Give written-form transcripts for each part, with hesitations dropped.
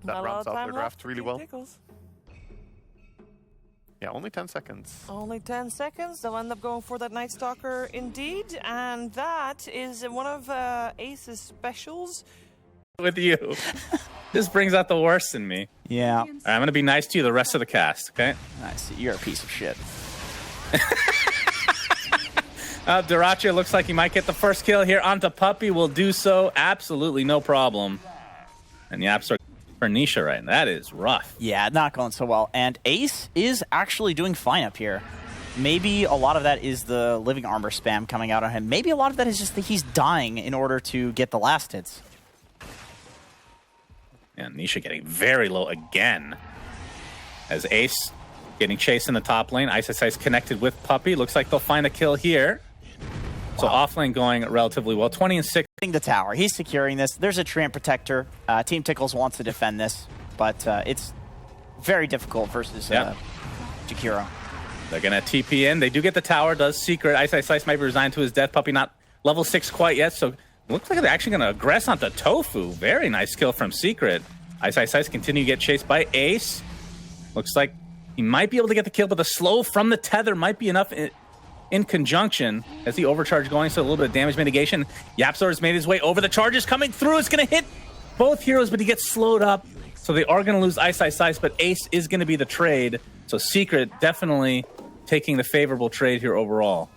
that rounds out their draft really well. Tickles. Yeah, only 10 seconds. Only 10 seconds. They'll end up going for that Night Stalker indeed. And that is one of Ace's specials. With you. This brings out the worst in me. Yeah. All right, I'm going to be nice to you the rest of the cast, okay? Nice. You're a piece of shit. Dyrachyo looks like he might get the first kill here onto Puppey. Will do so. Absolutely no problem. And YapzOr for NISHA right now. That is rough. Yeah, not going so well. And Ace is actually doing fine up here. Maybe a lot of that is the living armor spam coming out on him. Maybe a lot of that is just that he's dying in order to get the last hits. And NISHA getting very low again. As Ace getting chased in the top lane. Ice connected with Puppey. Looks like they'll find a kill here. So off lane going relatively well. 20 and 6. The tower. He's securing this. There's a Treant Protector. Team Tickles wants to defend this, but it's very difficult versus Jakiro. They're going to TP in. They do get the tower. Does Secret. Ice might be resigned to his death. Puppey not level 6 quite yet, so looks like they're actually going to aggress onto Tofu. Very nice kill from Secret. Ice continue to get chased by Ace. Looks like he might be able to get the kill, but the slow from the tether might be enough in conjunction as the overcharge going, so a little bit of damage mitigation. YapzOr has made his way over. The charge is coming through. It's going to hit both heroes, but he gets slowed up. So they are going to lose Ice, but Ace is going to be the trade. So Secret definitely taking the favorable trade here overall.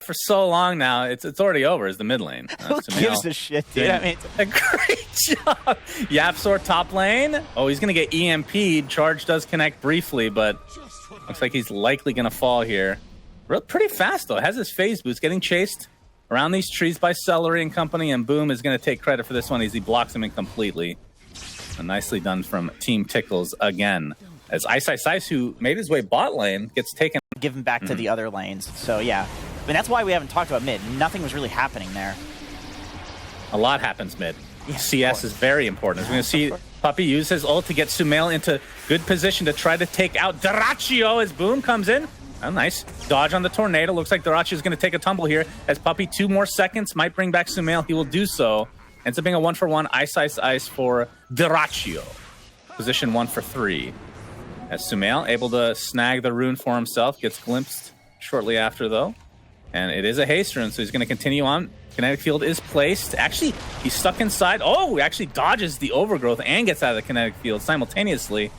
For so long now, it's already over as the mid lane. Who gives a shit, dude? I mean, a great job. YapzOr top lane. Oh, he's going to get EMP'd. Charge does connect briefly, but looks like he's likely going to fall here. Pretty fast, though. Has his phase boost. Getting chased around these trees by Celery and company, and Boom is going to take credit for this one as he blocks him in completely. And nicely done from Team Tickles again. As Ice, who made his way bot lane, gets taken. Give him back to the other lanes. So, yeah. I mean, that's why we haven't talked about mid. Nothing was really happening there. A lot happens mid. Yeah, CS is very important. As we're going to see Puppey use his ult to get Sumail into good position to try to take out Dyrachyo as Boom comes in. Oh, nice. Dodge on the tornado. Looks like Dyrachyo is going to take a tumble here. As Puppey, 2 more seconds, might bring back Sumail. He will do so. Ends up being a 1-for-1. Ice for Dyrachyo. Position 1 for 3. As Sumail able to snag the rune for himself. Gets glimpsed shortly after, though. And it is a haste rune, so he's going to continue on. Kinetic field is placed. Actually, he's stuck inside. Oh, he actually dodges the overgrowth and gets out of the kinetic field simultaneously.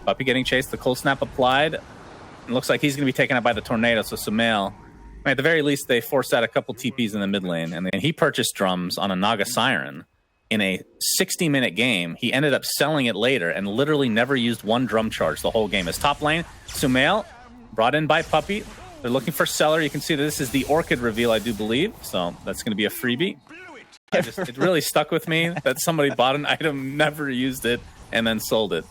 Puppey getting chased. The cold snap applied. It looks like he's going to be taken out by the tornado, so Sumail, at the very least, they forced out a couple TPs in the mid lane, and he purchased drums on a Naga Siren in a 60-minute game. He ended up selling it later and literally never used 1 drum charge the whole game. His top lane, Sumail, brought in by Puppey. They're looking for Seller. You can see that this is the Orchid reveal, I do believe, so that's going to be a freebie. It really stuck with me that somebody bought an item, never used it, and then sold it.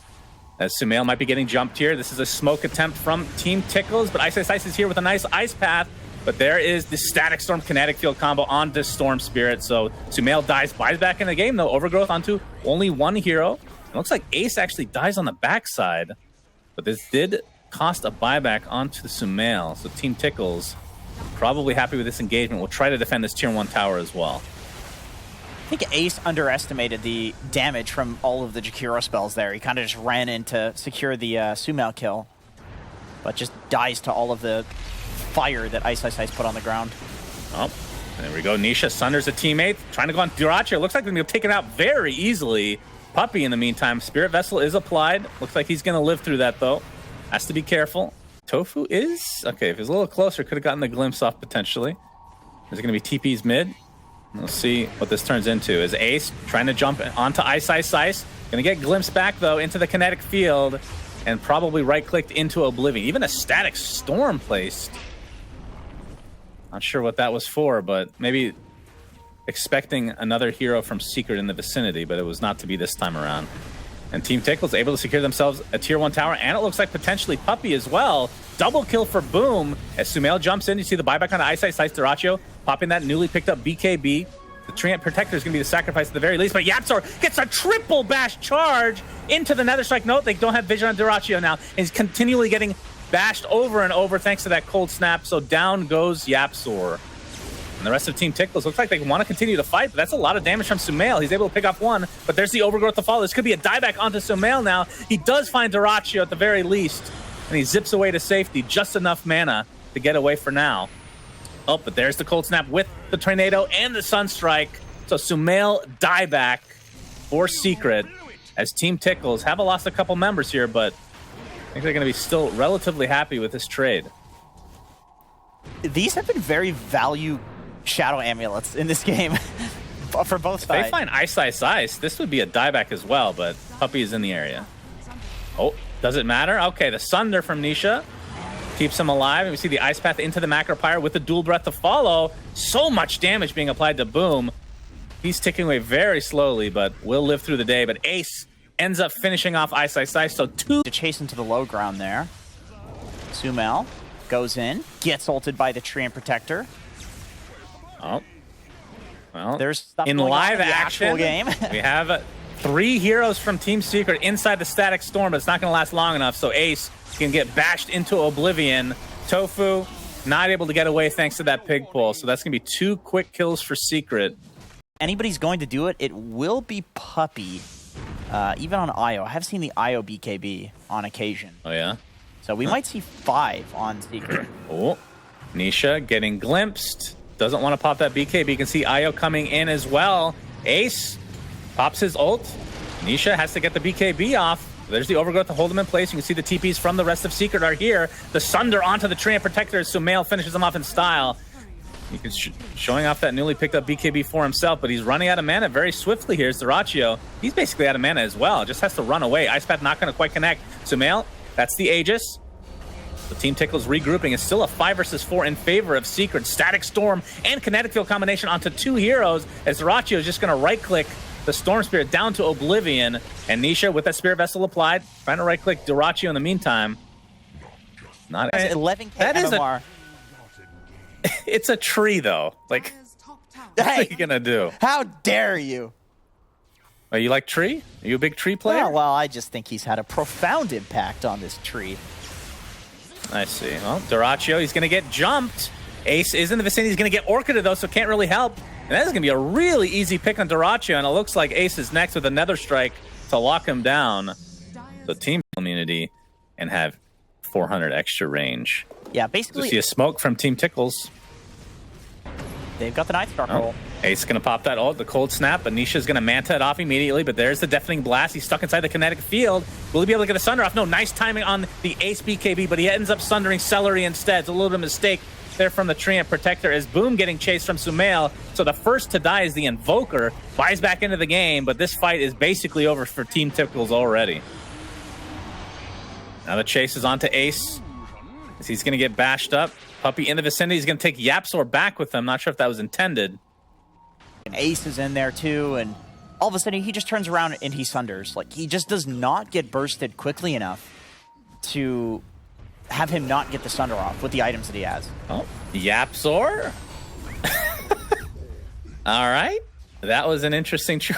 As Sumail might be getting jumped here. This is a smoke attempt from Team Tickles, but Ice is here with a nice ice path. But there is the Static Storm Kinetic Field combo on this Storm Spirit. So Sumail dies, buys back in the game, though. Overgrowth onto only 1 hero. It looks like Ace actually dies on the backside. But this did cost a buyback onto the Sumail. So Team Tickles probably happy with this engagement. We'll try to defend this Tier 1 tower as well. I think Ace underestimated the damage from all of the Jakiro spells there. He kind of just ran in to secure the Sumail kill, but just dies to all of the fire that Ice put on the ground. Oh, there we go. NISHA sunders a teammate, trying to go on Dyrachyo. Looks like they're going to be taken out very easily. Puppey, in the meantime, Spirit Vessel is applied. Looks like he's going to live through that, though. Has to be careful. Tofu is... Okay, if he was a little closer, could have gotten the glimpse off, potentially. There's going to be TPs mid. We'll see what this turns into. Is Ace trying to jump onto Ice. Going to get glimpsed back, though, into the kinetic field and probably right-clicked into Oblivion. Even a Static Storm placed. Not sure what that was for, but maybe expecting another hero from Secret in the vicinity, but it was not to be this time around. And Team Tickles able to secure themselves a Tier 1 tower, and it looks like potentially Puppey as well. Double kill for Boom as Sumail jumps in. You see the buyback on Ice Dyrachyo, popping that newly picked up BKB. The Treant Protector is going to be the sacrifice at the very least, but YapzOr gets a triple bash charge into the Nether Strike. Note, they don't have vision on Dyrachyo now. He's continually getting bashed over and over thanks to that cold snap, so down goes YapzOr. And the rest of Team Tickles looks like they want to continue to fight, but that's a lot of damage from Sumail. He's able to pick off one, but there's the overgrowth to follow. This could be a dieback onto Sumail now. He does find Dyrachyo at the very least, and he zips away to safety. Just enough mana to get away for now. Oh, but there's the Cold Snap with the Tornado and the Sunstrike. So Sumail dieback for Secret, as Team Tickles have lost a couple members here, but I think they're going to be still relatively happy with this trade. These have been very value shadow amulets in this game for both If sides. they find Ice, this would be a dieback as well, but Puppey is in the area. Oh, does it matter? Okay, the Sunder from NISHA keeps him alive, and we see the Ice Path into the Macropyre with the Dual Breath to follow. So much damage being applied to Boom. He's ticking away very slowly, but will live through the day. But Ace ends up finishing off Ice, so two To chase into the low ground there. Sumail goes in, gets ulted by the Treant Protector. Oh, well, There's stuff in going on live in the action, actual game. we have 3 heroes from Team Secret inside the Static Storm, but it's not going to last long enough, so Ace can get bashed into oblivion. Tofu not able to get away thanks to that pig pull, so that's going to be 2 quick kills for Secret. Anybody's going to do it, it will be Puppey. Even on IO. I have seen the IO BKB on occasion. Oh, yeah? So we might see 5 on Secret. Oh, Nisha getting glimpsed. Doesn't want to pop that BKB. You can see IO coming in as well. Ace pops his ult. Nisha has to get the BKB off. There's the overgrowth to hold him in place. You can see the TPs from the rest of Secret are here. The Sunder onto the Treant Protector as Sumail finishes him off in style. You can showing off that newly picked up BKB for himself, but he's running out of mana very swiftly here. It's Dyrachyo. He's basically out of mana as well. Just has to run away. Ice Path not going to quite connect. Sumail, that's the Aegis. The Team Tickles regrouping is still a 5 versus 4 in favor of Secret. Static Storm and Kinetic Field combination onto 2 heroes, as Dyrachyo is just going to right-click the Storm Spirit down to Oblivion. And Nisha, with that Spirit Vessel applied, trying to right-click Dyrachyo in the meantime. Not 11k that is MMR. It's a tree, though. Like, what are you going to do? How dare you? Are you like tree? Are you a big tree player? Well, I just think he's had a profound impact on this tree. I see. Well, Dyrachyo, he's going to get jumped. Ace is in the vicinity. He's going to get Orchided, though, so can't really help. And that is going to be a really easy pick on Dyrachyo, and it looks like Ace is next with a Nether Strike to lock him down. So team immunity and have 400 extra range. Yeah, So basically, see a smoke from Team Tickles. they've got the Night Star roll. Ace is going to pop that ult, the Cold Snap, but Nisha's going to Manta it off immediately, but there's the Deafening Blast. He's stuck inside the Kinetic Field. Will he be able to get a Sunder off? No, nice timing on the Ace BKB, but he ends up Sundering Celery instead. It's a little bit of a mistake there from the Treant Protector as Boom getting chased from Sumail. So the first to die is the Invoker. Buys back into the game, but this fight is basically over for Team Tickles already. Now the chase is onto Ace. He's going to get bashed up. Puppey in the vicinity. He's going to take Yapzor back with him. Not sure if that was intended. And Ace is in there too, and all of a sudden he just turns around and he Sunders. Like, he just does not get bursted quickly enough to have him not get the Sunder off with the items that he has. Oh, Yapzor. All right. That was an interesting choice.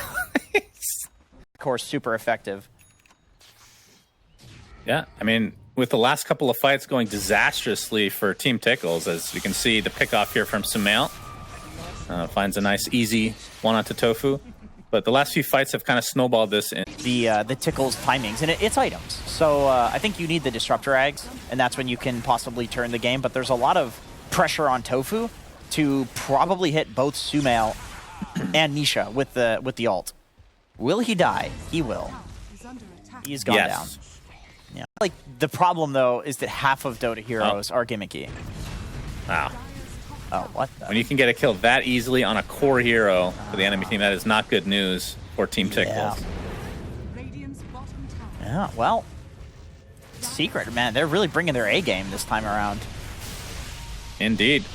Of course, super effective. Yeah, I mean, with the last couple of fights going disastrously for Team Tickles, as you can see the pickoff here from Sumail. Finds a nice, easy one onto Tofu. But the last few fights have kind of snowballed this in. The Tickles timings, and it's items. So I think you need the Disruptor Eggs, and that's when you can possibly turn the game. But there's a lot of pressure on Tofu to probably hit both Sumail and Nisha with the ult. Will he die? He will. He's gone down. Yeah. Like, the problem, though, is that half of Dota heroes are gimmicky. Wow. Oh, what the? When you can get a kill that easily on a core hero for the enemy team, that is not good news for Team Tickles. Yeah, well, Secret, man, they're really bringing their A game this time around. Indeed.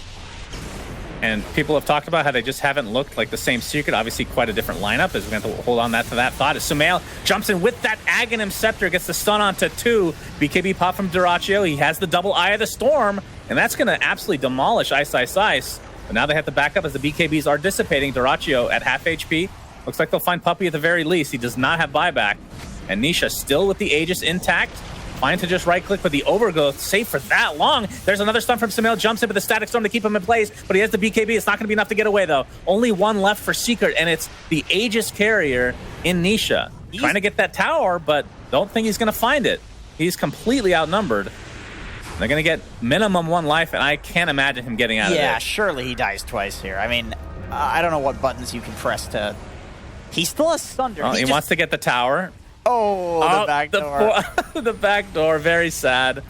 And people have talked about how they just haven't looked like the same Secret. Obviously, quite a different lineup, as we're going to hold on to that thought. As Sumail jumps in with that Aghanim Scepter, gets the stun onto 2. BKB pop from Dyrachyo. He has the double Eye of the Storm, and that's going to absolutely demolish Ice. But now they have to back up as the BKBs are dissipating. Dyrachyo at half HP. Looks like they'll find Puppey at the very least. He does not have buyback. And Nisha still with the Aegis intact. Fine to just right-click, but the overgrowth safe for that long. There's another stun from Sumail, jumps in with the Static Storm to keep him in place, but he has the BKB. It's not going to be enough to get away, though. Only one left for Secret, and it's the Aegis carrier in NISHA. Trying to get that tower, but don't think he's going to find it. He's completely outnumbered. They're going to get minimum 1 life, and I can't imagine him getting out of it. Yeah, surely he dies twice here. I mean, I don't know what buttons you can press to... He still has Thunder. Oh, he wants to get the tower. Oh, the back door. The back door, very sad.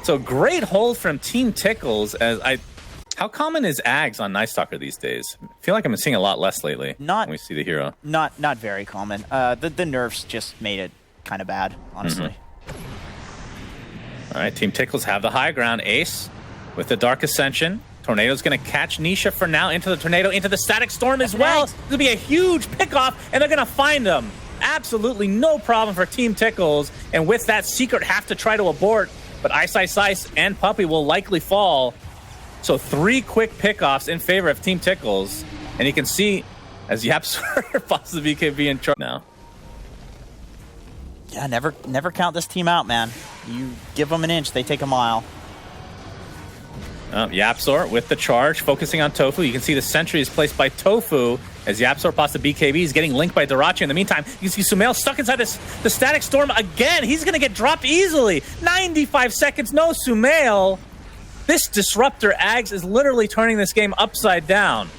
So great hold from Team Tickles. How common is Ags on Night Stalker these days? I feel like I'm seeing a lot less lately. When we see the hero. Not very common. The nerfs just made it kind of bad, honestly. All right, Team Tickles have the high ground. Ace with the Dark Ascension. Tornado's going to catch NISHA for now into the Tornado, into the Static Storm as well. This will be a huge pickoff, and they're going to find him. Absolutely no problem for Team Tickles, and with that, Secret have to try to abort, but Ice and Puppey will likely fall. So 3 quick pickoffs in favor of Team Tickles, and you can see as YapzOr pops the BKB in charge now. Yeah, never count this team out, man. You give them an inch, they take a mile. YapzOr with the charge, focusing on Tofu. You can see the sentry is placed by Tofu as YapzOr pops the BKB. He's getting linked by Darachi. In the meantime, you can see Sumail stuck inside the Static Storm again. He's going to get dropped easily. 95 seconds, no Sumail. This Disruptor Ags is literally turning this game upside down.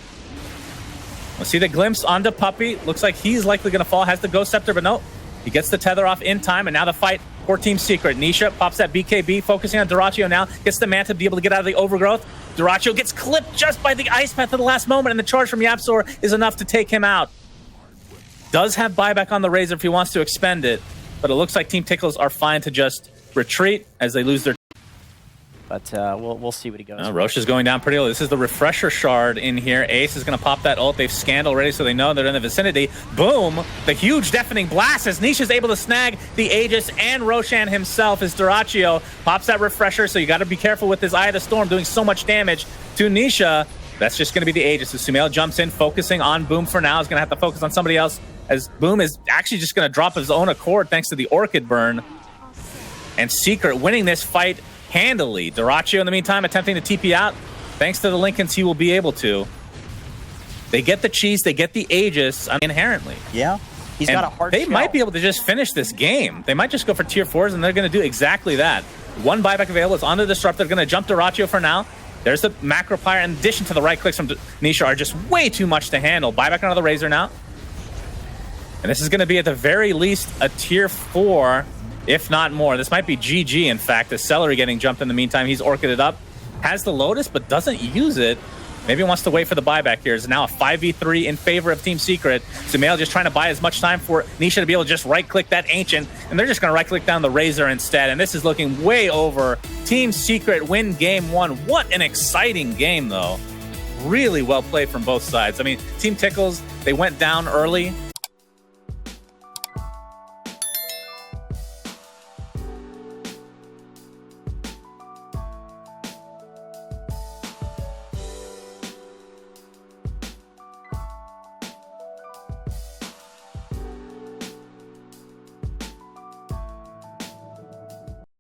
We'll see the glimpse onto Puppey. Looks like he's likely going to fall. Has the Ghost Scepter, but no. He gets the tether off in time, and now the fight for Team Secret. NISHA pops that BKB, focusing on Darachi now. Gets the Manta to be able to get out of the overgrowth. Darachi gets clipped just by the Ice Path at the last moment, and the charge from YapzOr is enough to take him out. Does have buyback on the Razor if he wants to expend it, but it looks like Team Tickles are fine to just retreat as they lose their... But we'll see what he goes. Roche is going down pretty low. This is the Refresher Shard in here. Ace is going to pop that ult. They've scanned already, so they know they're in the vicinity. Boom! The huge deafening blast as NISHA is able to snag the Aegis and Roshan himself as Darachi pops that Refresher, so you got to be careful with his Eye of the Storm doing so much damage to NISHA. That's just going to be the Aegis. So Sumail jumps in, focusing on Boom for now. He's going to have to focus on somebody else as Boom is actually just going to drop his own accord thanks to the Orchid burn. And Secret winning this fight handily. Darachi, in the meantime, attempting to TP out. Thanks to the Lincolns, he will be able to. They get the cheese, they get the Aegis inherently. Yeah, he's got a hard They shell. might be able to just finish this game. They might just go for tier 4s, and they're going to do exactly that. 1 buyback available. It's on the Disruptor. They're going to jump Darachi for now. There's the Macro Pyre. In addition to the right clicks from NISHA are just way too much to handle. Buyback onto the Razor now. And this is going to be at the very least a tier 4, if not more. This might be GG, in fact. The Celery getting jumped in the meantime. He's Orchided up. Has the Lotus, but doesn't use it. Maybe wants to wait for the buyback here. It's now a 5v3 in favor of Team Secret. Sumail just trying to buy as much time for NISHA to be able to just right-click that Ancient, and they're just going to right-click down the Razor instead, and this is looking way over. Team Secret win game 1. What an exciting game, though. Really well played from both sides. I mean, Team Tickles, they went down early,